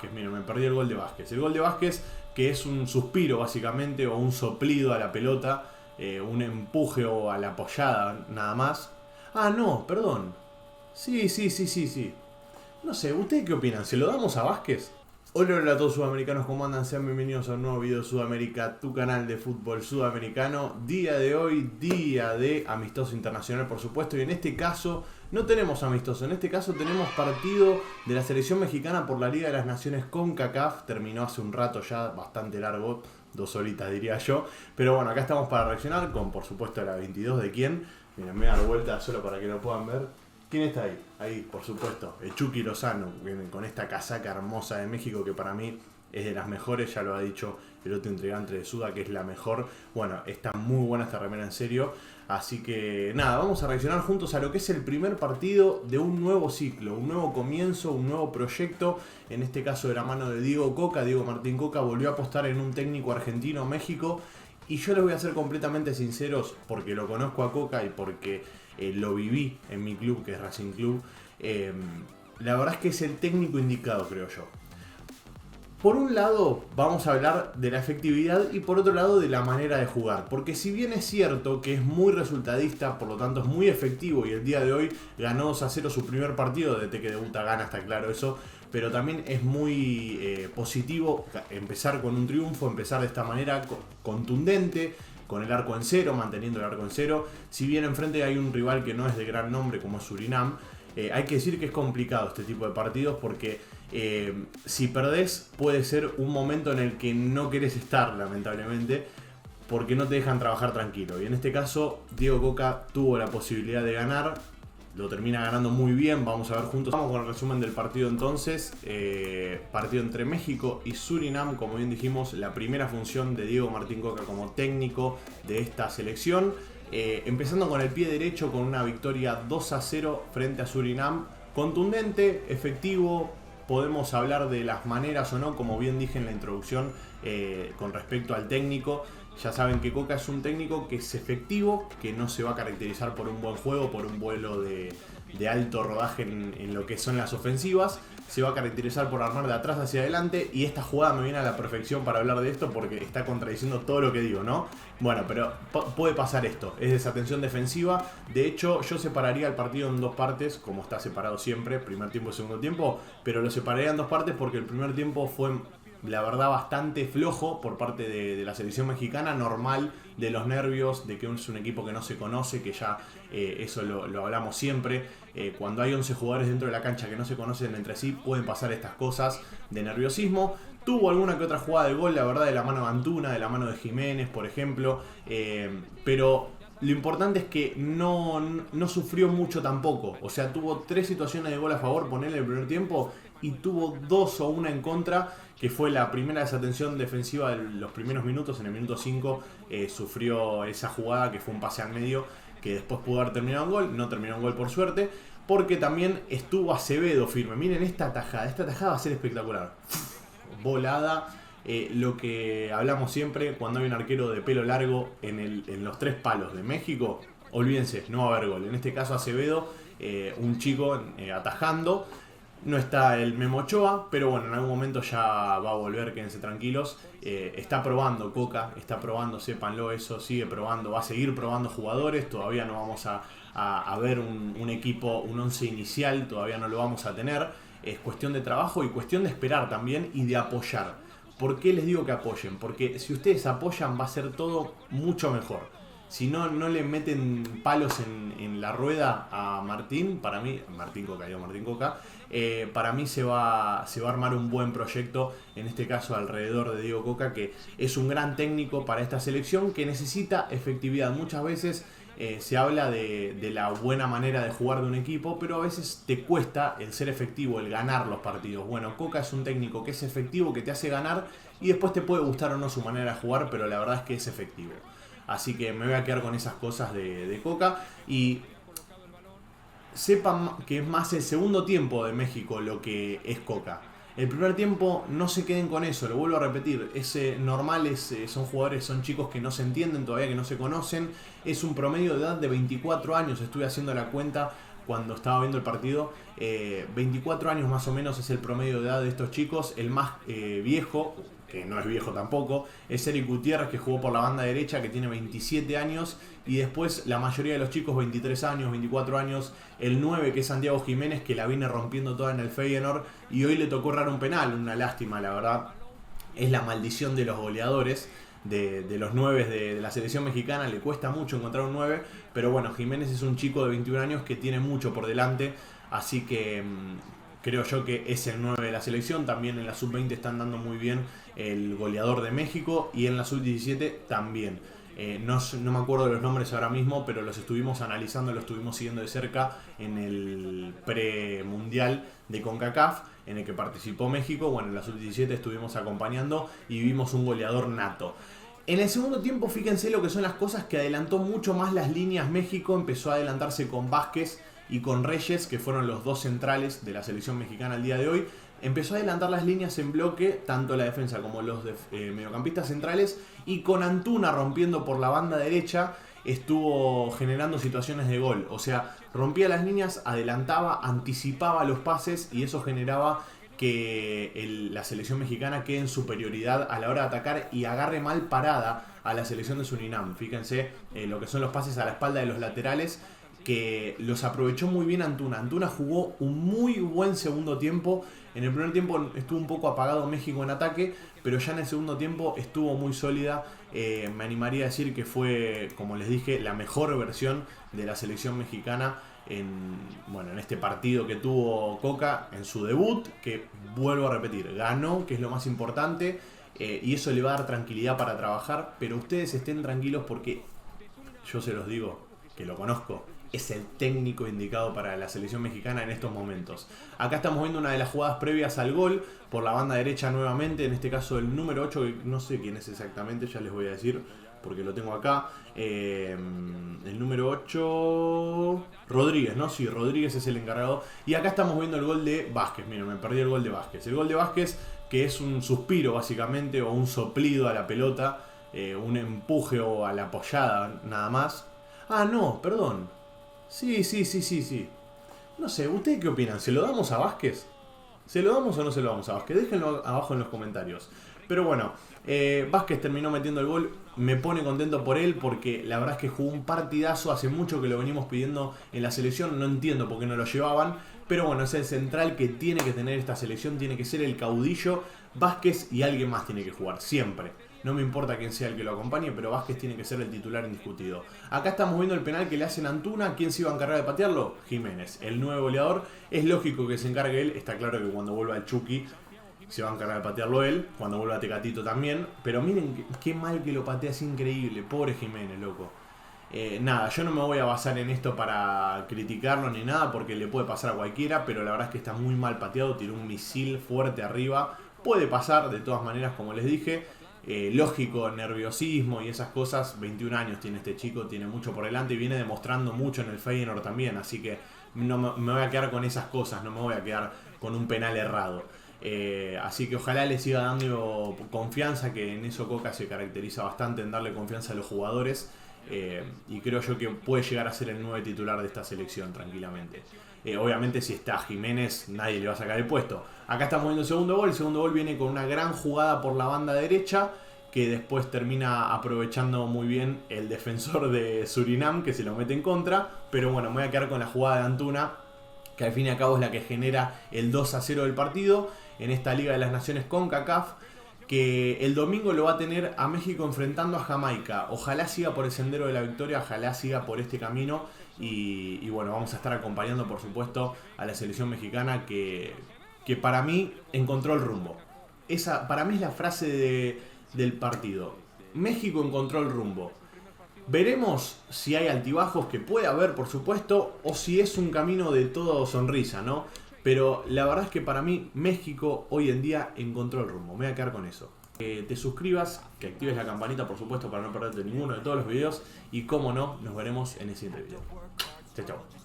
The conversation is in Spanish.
Vázquez. Miren, me perdí el gol de Vázquez. El gol de Vázquez, que es un suspiro básicamente, o un soplido a la pelota, un empuje o a la apoyada, nada más. Ah, no, perdón. Sí. No sé, ¿ustedes qué opinan? ¿Se lo damos a Vázquez? Hola a todos sudamericanos, ¿cómo andan? Sean bienvenidos a un nuevo video de Sudamérica, tu canal de fútbol sudamericano. Día de hoy, día de amistoso internacional, por supuesto. Y en este caso no tenemos amistoso, en este caso tenemos partido de la selección mexicana por la Liga de las Naciones CONCACAF. Terminó hace un rato ya, bastante largo, 2 horitas diría yo. Pero bueno, acá estamos para reaccionar con, por supuesto, la 22 de quién. Miren, me voy a dar vuelta solo para que lo puedan ver. ¿Quién está ahí? Ahí, por supuesto, el Chucky Lozano, con esta casaca hermosa de México que para mí es de las mejores, ya lo ha dicho el otro integrante de Suda, que es la mejor. Bueno, está muy buena esta remera, en serio. Así que nada, vamos a reaccionar juntos a lo que es el primer partido de un nuevo ciclo, un nuevo comienzo, un nuevo proyecto. En este caso de la mano de Diego Coca. Diego Martín Coca volvió a apostar en un técnico argentino, México. Y yo les voy a ser completamente sinceros, porque lo conozco a Coca y porque lo viví en mi club, que es Racing Club. La verdad es que es el técnico indicado, creo yo. Por un lado vamos a hablar de la efectividad y por otro lado de la manera de jugar. Porque si bien es cierto que es muy resultadista, por lo tanto es muy efectivo y el día de hoy ganó 2-0 su primer partido, desde que debuta gana, está claro eso. Pero también es muy positivo empezar con un triunfo, empezar de esta manera contundente, con el arco en cero, manteniendo el arco en cero. Si bien enfrente hay un rival que no es de gran nombre como es Surinam, hay que decir que es complicado este tipo de partidos porque si perdés puede ser un momento en el que no querés estar, lamentablemente, porque no te dejan trabajar tranquilo. Y en este caso Diego Coca tuvo la posibilidad de ganar. Lo termina ganando muy bien, vamos a ver juntos. Vamos con el resumen del partido entonces. Partido entre México y Surinam, como bien dijimos, la primera función de Diego Martín Coca como técnico de esta selección. Empezando con el pie derecho con una victoria 2-0 frente a Surinam. Contundente, efectivo, podemos hablar de las maneras o no, como bien dije en la introducción con respecto al técnico. Ya saben que Coca es un técnico que es efectivo, que no se va a caracterizar por un buen juego, por un vuelo de alto rodaje en lo que son las ofensivas. Se va a caracterizar por armar de atrás hacia adelante. Y esta jugada me viene a la perfección para hablar de esto porque está contradiciendo todo lo que digo, ¿no? Bueno, pero puede pasar esto, es desatención defensiva. De hecho, yo separaría el partido en dos partes, como está separado siempre, primer tiempo y segundo tiempo. Pero lo separaría en dos partes porque el primer tiempo fue, la verdad, bastante flojo por parte de la selección mexicana, normal, de los nervios, de que es un equipo que no se conoce, que ya eso lo hablamos siempre. Cuando hay 11 jugadores dentro de la cancha que no se conocen entre sí, pueden pasar estas cosas de nerviosismo. Tuvo alguna que otra jugada de gol, la verdad, de la mano de Antuna, de la mano de Jiménez, por ejemplo, pero lo importante es que no sufrió mucho tampoco. O sea, tuvo 3 situaciones de gol a favor, ponerle el primer tiempo, y tuvo 2 o 1 en contra, que fue la primera desatención defensiva de los primeros minutos. En el minuto 5 sufrió esa jugada que fue un pase al medio, que después pudo haber terminado en gol. No terminó en gol por suerte, porque también estuvo Acevedo firme. Miren esta tajada va a ser espectacular. Volada. Lo que hablamos siempre, cuando hay un arquero de pelo largo en los 3 palos de México, olvídense, no va a haber gol. En este caso Acevedo, un chico atajando. No está el Memo Ochoa, pero bueno, en algún momento ya va a volver, quédense tranquilos. Está probando Coca, está probando, sépanlo eso, sigue probando, va a seguir probando jugadores. Todavía no vamos a ver un equipo, un 11 inicial, todavía no lo vamos a tener. Es cuestión de trabajo y cuestión de esperar también y de apoyar. ¿Por qué les digo que apoyen? Porque si ustedes apoyan va a ser todo mucho mejor. Si no le meten palos en la rueda a Martín, para mí, Martín Coca, para mí se va a armar un buen proyecto, en este caso alrededor de Diego Coca, que es un gran técnico para esta selección que necesita efectividad. Muchas veces se habla de la buena manera de jugar de un equipo, pero a veces te cuesta el ser efectivo, el ganar los partidos. Bueno, Coca es un técnico que es efectivo, que te hace ganar y después te puede gustar o no su manera de jugar, pero la verdad es que es efectivo. Así que me voy a quedar con esas cosas de Coca. Y sepan que es más el segundo tiempo de México lo que es Coca. El primer tiempo no se queden con eso, lo vuelvo a repetir. Es normal, son jugadores, son chicos que no se entienden todavía, que no se conocen. Es un promedio de edad de 24 años, estuve haciendo la cuenta cuando estaba viendo el partido. 24 años más o menos es el promedio de edad de estos chicos. El más viejo, que no es viejo tampoco, es Eric Gutiérrez, que jugó por la banda derecha, que tiene 27 años. Y después la mayoría de los chicos 23 años, 24 años. El 9, que es Santiago Jiménez, que la viene rompiendo toda en el Feyenoord. Y hoy le tocó errar un penal, una lástima la verdad. Es la maldición de los goleadores, de los 9 de la selección mexicana. Le cuesta mucho encontrar un 9, pero bueno, Jiménez es un chico de 21 años que tiene mucho por delante, así que creo yo que es el 9 de la selección. También en la sub-20 están dando muy bien el goleador de México, y en la sub-17 también. No me acuerdo de los nombres ahora mismo, pero los estuvimos analizando, los estuvimos siguiendo de cerca en el pre-mundial de CONCACAF, en el que participó México. Bueno, en la sub-17 estuvimos acompañando y vimos un goleador nato. En el segundo tiempo, fíjense lo que son las cosas, que adelantó mucho más las líneas México. Empezó a adelantarse con Vázquez y con Reyes, que fueron los dos centrales de la selección mexicana el día de hoy. Empezó a adelantar las líneas en bloque, tanto la defensa como los mediocampistas centrales, y con Antuna rompiendo por la banda derecha estuvo generando situaciones de gol. O sea, rompía las líneas, adelantaba, anticipaba los pases, y eso generaba que la selección mexicana quede en superioridad a la hora de atacar y agarre mal parada a la selección de Surinam. Fíjense lo que son los pases a la espalda de los laterales, que los aprovechó muy bien Antuna. Antuna jugó un muy buen segundo tiempo. En el primer tiempo estuvo un poco apagado México en ataque, pero ya en el segundo tiempo estuvo muy sólida. Me animaría a decir que fue, como les dije, la mejor versión de la selección mexicana en este partido que tuvo Coca en su debut, que vuelvo a repetir, ganó, que es lo más importante, y eso le va a dar tranquilidad para trabajar. Pero ustedes estén tranquilos, porque yo se los digo, que lo conozco, es el técnico indicado para la selección mexicana en estos momentos. Acá estamos viendo una de las jugadas previas al gol, por la banda derecha nuevamente, en este caso el número 8, que no sé quién es exactamente, ya les voy a decir, porque lo tengo acá. El número 8, Rodríguez, ¿no? Sí, Rodríguez es el encargado. Y acá estamos viendo el gol de Vázquez. Miren, me perdí el gol de Vázquez. El gol de Vázquez, que es un suspiro básicamente, o un soplido a la pelota, un empuje o a la apoyada, nada más. Ah, no, perdón. Sí. No sé, ¿ustedes qué opinan? ¿Se lo damos a Vázquez? ¿Se lo damos o no se lo damos a Vázquez? Déjenlo abajo en los comentarios. Pero bueno, Vázquez terminó metiendo el gol. Me pone contento por él, porque la verdad es que jugó un partidazo. Hace mucho que lo venimos pidiendo en la selección. No entiendo por qué no lo llevaban. Pero bueno, es el central que tiene que tener esta selección. Tiene que ser el caudillo. Vázquez, y alguien más tiene que jugar, siempre. No me importa quién sea el que lo acompañe, pero Vázquez tiene que ser el titular indiscutido. Acá estamos viendo el penal que le hacen a Antuna. ¿Quién se iba a encargar de patearlo? Jiménez, el nuevo goleador. Es lógico que se encargue él. Está claro que cuando vuelva el Chucky se va a encargar de patearlo él. Cuando vuelva Tecatito también. Pero miren qué mal que lo patea, es increíble. Pobre Jiménez, loco. Nada, yo no me voy a basar en esto para criticarlo ni nada, porque le puede pasar a cualquiera, pero la verdad es que está muy mal pateado. Tiró un misil fuerte arriba. Puede pasar de todas maneras, como les dije. Lógico, nerviosismo y esas cosas. 21 años tiene este chico, tiene mucho por delante y viene demostrando mucho en el Feyenoord también. Así que no me voy a quedar con esas cosas, no me voy a quedar con un penal errado. Así que ojalá le siga dando confianza, que en eso Coca se caracteriza bastante, en darle confianza a los jugadores. Y creo yo que puede llegar a ser el 9 titular de esta selección tranquilamente. Obviamente si está Jiménez nadie le va a sacar el puesto. Acá estamos viendo el segundo gol. El segundo gol viene con una gran jugada por la banda derecha, que después termina aprovechando muy bien el defensor de Surinam, que se lo mete en contra. Pero bueno, me voy a quedar con la jugada de Antuna, que al fin y al cabo es la que genera el 2-0 del partido en esta Liga de las Naciones CONCACAF, que el domingo lo va a tener a México enfrentando a Jamaica. Ojalá siga por el sendero de la victoria, ojalá siga por este camino. Y bueno, vamos a estar acompañando, por supuesto, a la selección mexicana, que para mí encontró el rumbo. Esa para mí es la frase del partido. México encontró el rumbo. Veremos si hay altibajos, que puede haber, por supuesto, o si es un camino de todo sonrisa, ¿no? Pero la verdad es que para mí México hoy en día encontró el rumbo. Me voy a quedar con eso. Que te suscribas, que actives la campanita, por supuesto, para no perderte ninguno de todos los videos. Y como no, nos veremos en el siguiente video. Chao, chao.